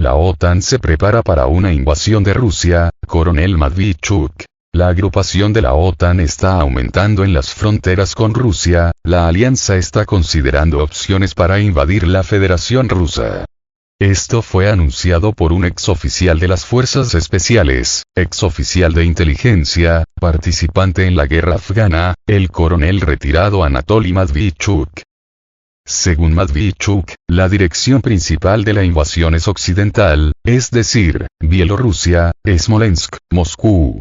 La OTAN se prepara para una invasión de Rusia, Coronel Medvedchuk. La agrupación de la OTAN está aumentando en las fronteras con Rusia, la alianza está considerando opciones para invadir la Federación Rusa. Esto fue anunciado por un exoficial de las Fuerzas Especiales, exoficial de inteligencia, participante en la guerra afgana, el coronel retirado Anatoly Medvedchuk. Según Medvedchuk, la dirección principal de la invasión es occidental, es decir, Bielorrusia, Smolensk, Moscú.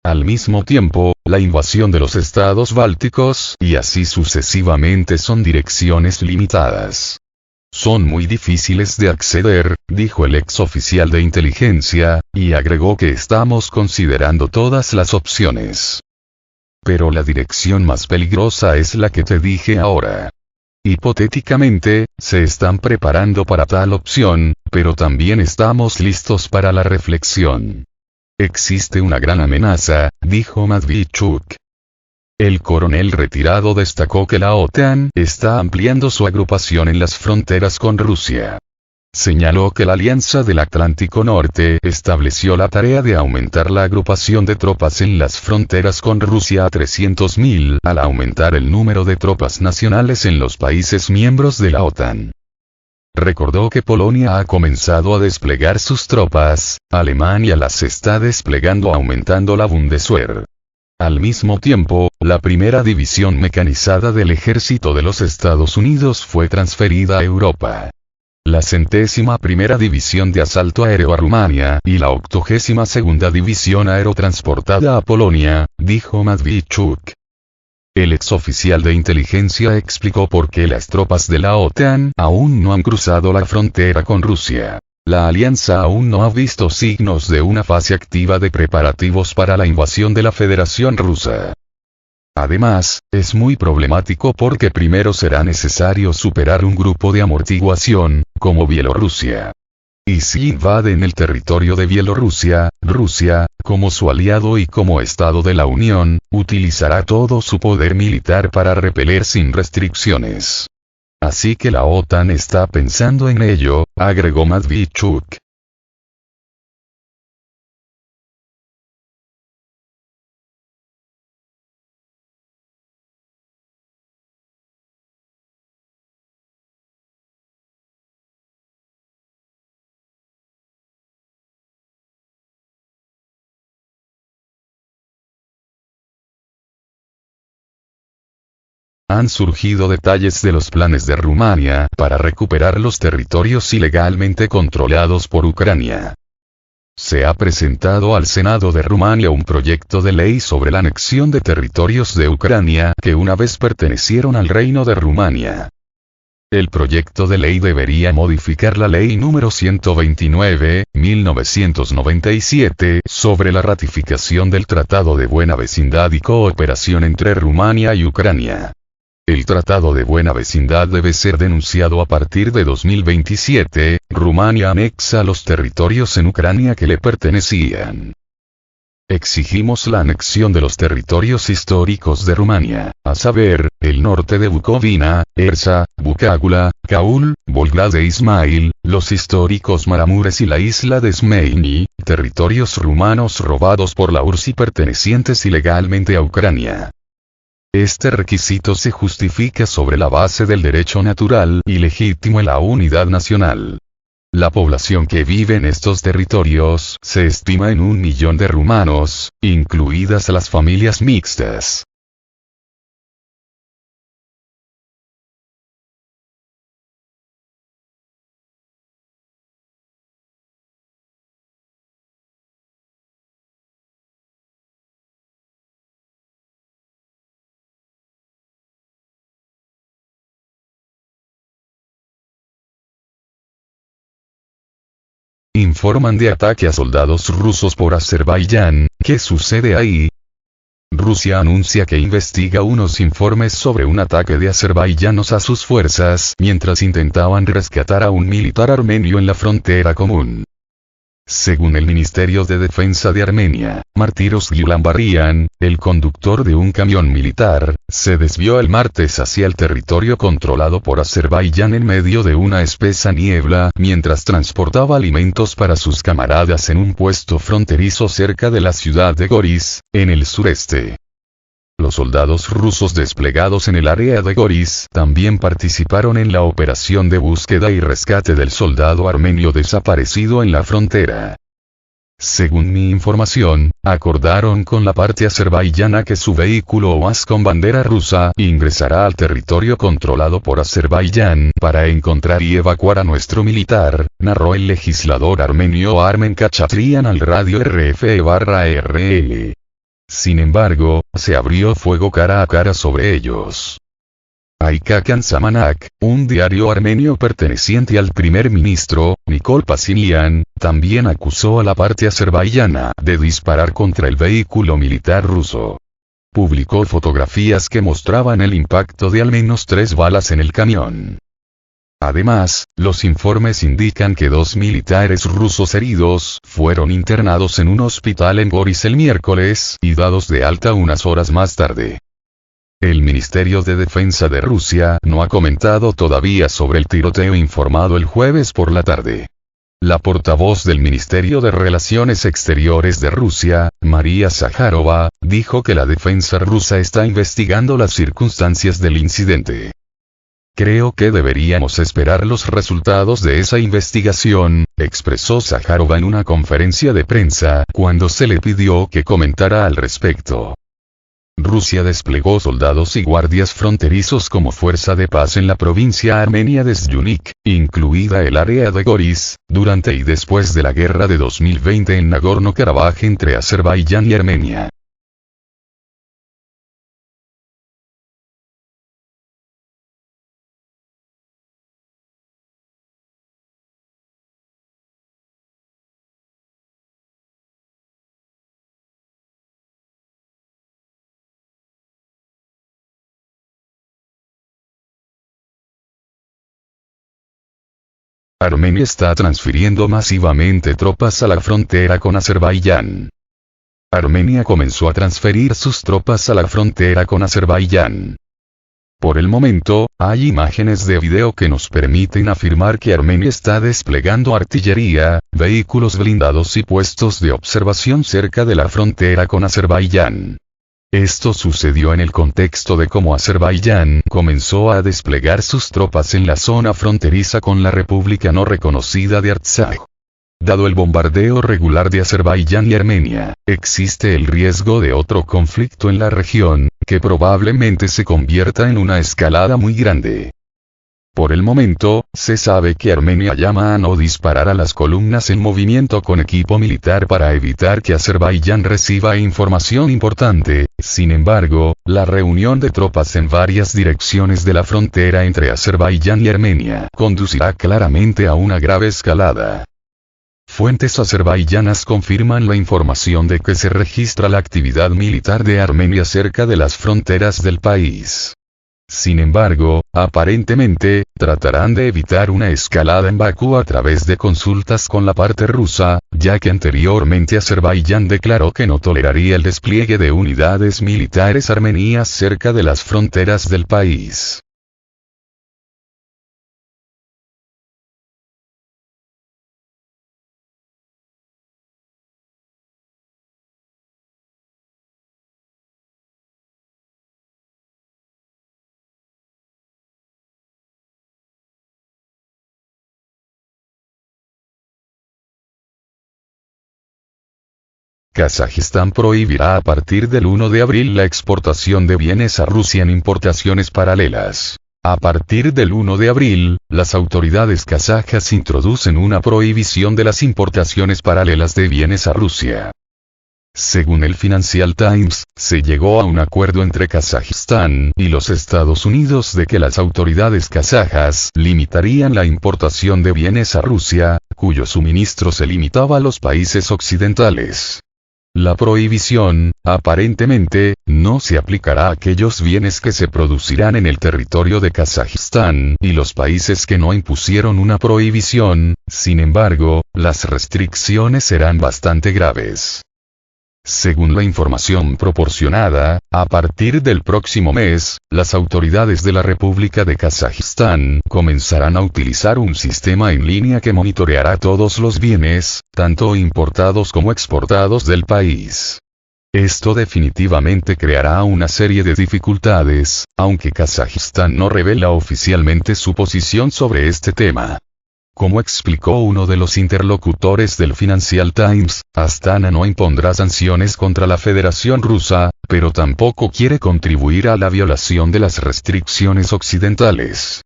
Al mismo tiempo, la invasión de los estados bálticos y así sucesivamente son direcciones limitadas. Son muy difíciles de acceder, dijo el exoficial de inteligencia, y agregó que estamos considerando todas las opciones. Pero la dirección más peligrosa es la que te dije ahora. Hipotéticamente, se están preparando para tal opción, pero también estamos listos para la reflexión. Existe una gran amenaza, dijo Medvedchuk. El coronel retirado destacó que la OTAN está ampliando su agrupación en las fronteras con Rusia. Señaló que la Alianza del Atlántico Norte estableció la tarea de aumentar la agrupación de tropas en las fronteras con Rusia a 300.000 al aumentar el número de tropas nacionales en los países miembros de la OTAN. Recordó que Polonia ha comenzado a desplegar sus tropas, Alemania las está desplegando aumentando la Bundeswehr. Al mismo tiempo, la primera división mecanizada del ejército de los Estados Unidos fue transferida a Europa. La 101ª División de Asalto Aéreo a Rumania y la 82ª División Aerotransportada a Polonia, dijo Medvedchuk. El exoficial de inteligencia explicó por qué las tropas de la OTAN aún no han cruzado la frontera con Rusia. La alianza aún no ha visto signos de una fase activa de preparativos para la invasión de la Federación Rusa. Además, es muy problemático porque primero será necesario superar un grupo de amortiguación, como Bielorrusia. Y si invaden el territorio de Bielorrusia, Rusia, como su aliado y como Estado de la Unión, utilizará todo su poder militar para repeler sin restricciones. Así que la OTAN está pensando en ello, agregó Medvedchuk. Han surgido detalles de los planes de Rumania para recuperar los territorios ilegalmente controlados por Ucrania. Se ha presentado al Senado de Rumania un proyecto de ley sobre la anexión de territorios de Ucrania que una vez pertenecieron al Reino de Rumania. El proyecto de ley debería modificar la Ley número 129/1997 sobre la ratificación del Tratado de Buena Vecindad y Cooperación entre Rumania y Ucrania. El Tratado de Buena Vecindad debe ser denunciado a partir de 2027, Rumania anexa los territorios en Ucrania que le pertenecían. Exigimos la anexión de los territorios históricos de Rumania, a saber, el norte de Bucovina, Ersa, Bucagula, Kaul, Volga Ismail, los históricos Maramures y la isla de Zmeini, territorios rumanos robados por la URSS y pertenecientes ilegalmente a Ucrania. Este requisito se justifica sobre la base del derecho natural y legítimo en la unidad nacional. La población que vive en estos territorios se estima en 1 millón de rumanos, incluidas las familias mixtas. Informan de ataque a soldados rusos por Azerbaiyán. ¿Qué sucede ahí? Rusia anuncia que investiga unos informes sobre un ataque de azerbaiyanos a sus fuerzas mientras intentaban rescatar a un militar armenio en la frontera común. Según el Ministerio de Defensa de Armenia, Martiros Gulambarian, el conductor de un camión militar, se desvió el martes hacia el territorio controlado por Azerbaiyán en medio de una espesa niebla mientras transportaba alimentos para sus camaradas en un puesto fronterizo cerca de la ciudad de Goris, en el sureste. Los soldados rusos desplegados en el área de Goris también participaron en la operación de búsqueda y rescate del soldado armenio desaparecido en la frontera. Según mi información, acordaron con la parte azerbaiyana que su vehículo OAS con bandera rusa ingresará al territorio controlado por Azerbaiyán para encontrar y evacuar a nuestro militar, narró el legislador armenio Armen Khachatryan al radio RFE/RL. Sin embargo, se abrió fuego cara a cara sobre ellos. Aykakan Samanak, un diario armenio perteneciente al primer ministro, Nikol Pashinyan, también acusó a la parte azerbaiyana de disparar contra el vehículo militar ruso. Publicó fotografías que mostraban el impacto de al menos 3 balas en el camión. Además, los informes indican que 2 militares rusos heridos fueron internados en un hospital en Goris el miércoles y dados de alta unas horas más tarde. El Ministerio de Defensa de Rusia no ha comentado todavía sobre el tiroteo informado el jueves por la tarde. La portavoz del Ministerio de Relaciones Exteriores de Rusia, María Zakharova, dijo que la defensa rusa está investigando las circunstancias del incidente. Creo que deberíamos esperar los resultados de esa investigación, expresó Zakharova en una conferencia de prensa cuando se le pidió que comentara al respecto. Rusia desplegó soldados y guardias fronterizos como fuerza de paz en la provincia armenia de Syunik, incluida el área de Goris, durante y después de la guerra de 2020 en Nagorno-Karabaj entre Azerbaiyán y Armenia. Armenia está transfiriendo masivamente tropas a la frontera con Azerbaiyán. Armenia comenzó a transferir sus tropas a la frontera con Azerbaiyán. Por el momento, hay imágenes de video que nos permiten afirmar que Armenia está desplegando artillería, vehículos blindados y puestos de observación cerca de la frontera con Azerbaiyán. Esto sucedió en el contexto de cómo Azerbaiyán comenzó a desplegar sus tropas en la zona fronteriza con la república no reconocida de Artsaj. Dado el bombardeo regular de Azerbaiyán y Armenia, existe el riesgo de otro conflicto en la región, que probablemente se convierta en una escalada muy grande. Por el momento, se sabe que Armenia llama a no disparar a las columnas en movimiento con equipo militar para evitar que Azerbaiyán reciba información importante. Sin embargo, la reunión de tropas en varias direcciones de la frontera entre Azerbaiyán y Armenia conducirá claramente a una grave escalada. Fuentes azerbaiyanas confirman la información de que se registra la actividad militar de Armenia cerca de las fronteras del país. Sin embargo, aparentemente, tratarán de evitar una escalada en Bakú a través de consultas con la parte rusa, ya que anteriormente Azerbaiyán declaró que no toleraría el despliegue de unidades militares armenias cerca de las fronteras del país. Kazajistán prohibirá a partir del 1 de abril la exportación de bienes a Rusia en importaciones paralelas. A partir del 1 de abril, las autoridades kazajas introducen una prohibición de las importaciones paralelas de bienes a Rusia. Según el Financial Times, se llegó a un acuerdo entre Kazajistán y los Estados Unidos de que las autoridades kazajas limitarían la importación de bienes a Rusia, cuyo suministro se limitaba a los países occidentales. La prohibición, aparentemente, no se aplicará a aquellos bienes que se producirán en el territorio de Kazajistán y los países que no impusieron una prohibición. Sin embargo, las restricciones serán bastante graves. Según la información proporcionada, a partir del próximo mes, las autoridades de la República de Kazajistán comenzarán a utilizar un sistema en línea que monitoreará todos los bienes, tanto importados como exportados del país. Esto definitivamente creará una serie de dificultades, aunque Kazajistán no revela oficialmente su posición sobre este tema. Como explicó uno de los interlocutores del Financial Times, Astana no impondrá sanciones contra la Federación Rusa, pero tampoco quiere contribuir a la violación de las restricciones occidentales.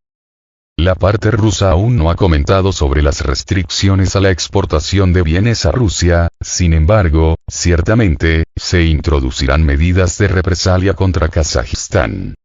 La parte rusa aún no ha comentado sobre las restricciones a la exportación de bienes a Rusia. Sin embargo, ciertamente, se introducirán medidas de represalia contra Kazajistán.